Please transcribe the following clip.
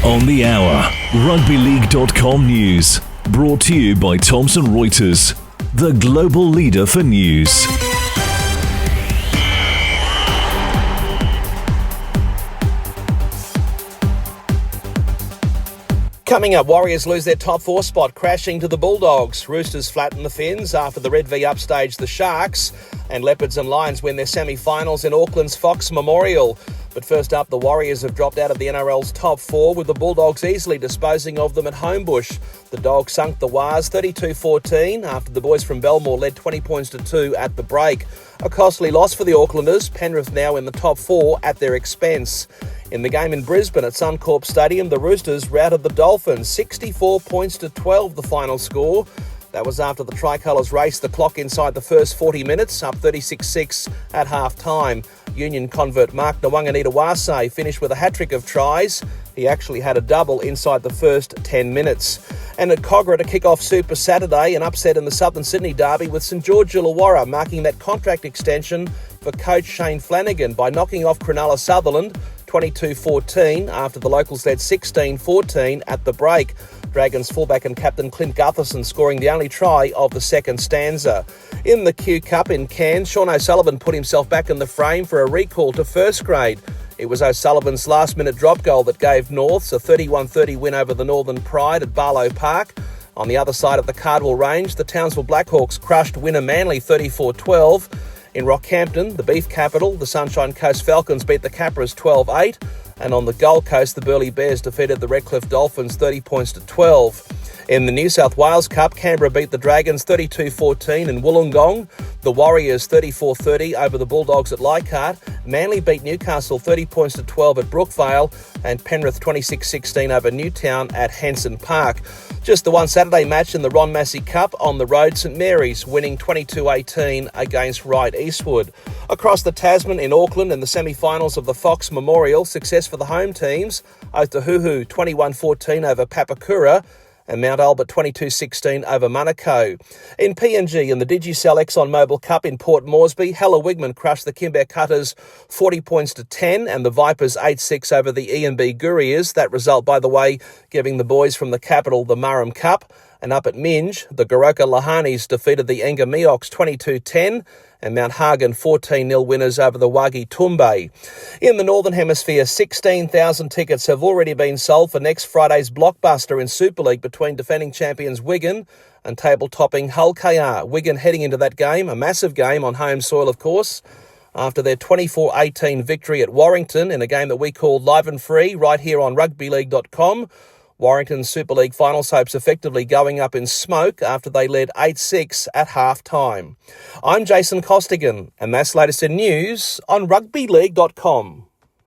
On the hour, rugbyleague.com news. Brought to you by Thomson Reuters, the global leader for news. Coming up, Warriors lose their top four spot, crashing to the Bulldogs. Roosters flatten the Finns after the Red V upstage the Sharks. And Leopards and Lions win their semi-finals in Auckland's Fox Memorial. But first up, the Warriors have dropped out of the NRL's top four, with the Bulldogs easily disposing of them at Homebush. The Dogs sunk the Wars 32-14 after the boys from Belmore led 20 points to 2 at the break. A costly loss for the Aucklanders, Penrith now in the top four at their expense. In the game in Brisbane at Suncorp Stadium, the Roosters routed the Dolphins 64 points to 12, the final score. That was after the Tricolours raced the clock inside the first 40 minutes, up 36-6 at half-time. Union convert Mark Nwanganita-Wase finished with a hat-trick of tries. He actually had a double inside the first 10 minutes. And at Cogra to kick off Super Saturday, an upset in the Southern Sydney derby with St George Illawarra marking that contract extension for coach Shane Flanagan by knocking off Cronulla Sutherland 22-14 after the locals led 16-14 at the break. Dragons fullback and captain Clint Gutherson scoring the only try of the second stanza. In the Q Cup in Cairns, Sean O'Sullivan put himself back in the frame for a recall to first grade. It was O'Sullivan's last-minute drop goal that gave Norths a 31-30 win over the Northern Pride at Barlow Park. On the other side of the Cardwell Range, the Townsville Blackhawks crushed winner Manly 34-12. In Rockhampton, the Beef capital, the Sunshine Coast Falcons beat the Capras 12-8. And on the Gold Coast, the Burleigh Bears defeated the Redcliffe Dolphins 30 points to 12. In the New South Wales Cup, Canberra beat the Dragons 32-14 in Wollongong. The Warriors 34-30 over the Bulldogs at Leichhardt. Manly beat Newcastle 30 points to 12 at Brookvale. And Penrith 26-16 over Newtown at Hanson Park. Just the one Saturday match in the Ron Massey Cup on the road, St Mary's winning 22-18 against Wright Eastwood. Across the Tasman in Auckland in the semi-finals of the Fox Memorial, success for the home teams. Otahuhu 21-14 over Papakura. And Mount Albert 22-16 over Manukau. In PNG, in the Digicel ExxonMobil Cup in Port Moresby, Hella Wigman crushed the Kimber Cutters 40 points to 10 and the Vipers 8-6 over the E&B Gurias. That result, by the way, giving the boys from the capital the Murrum Cup. And up at Minge, the Goroka Lahanis defeated the Enga Miox 22-10 and Mount Hagen 14-0 winners over the Wagi Tumbe. In the Northern Hemisphere, 16,000 tickets have already been sold for next Friday's blockbuster in Super League between defending champions Wigan and table-topping Hull KR. Wigan heading into that game, a massive game on home soil, of course, after their 24-18 victory at Warrington in a game that we called Live and Free right here on rugbyleague.com. Warrington's Super League finals hopes effectively going up in smoke after they led 8-6 at half-time. I'm Jason Costigan, and that's latest in news on rugbyleague.com.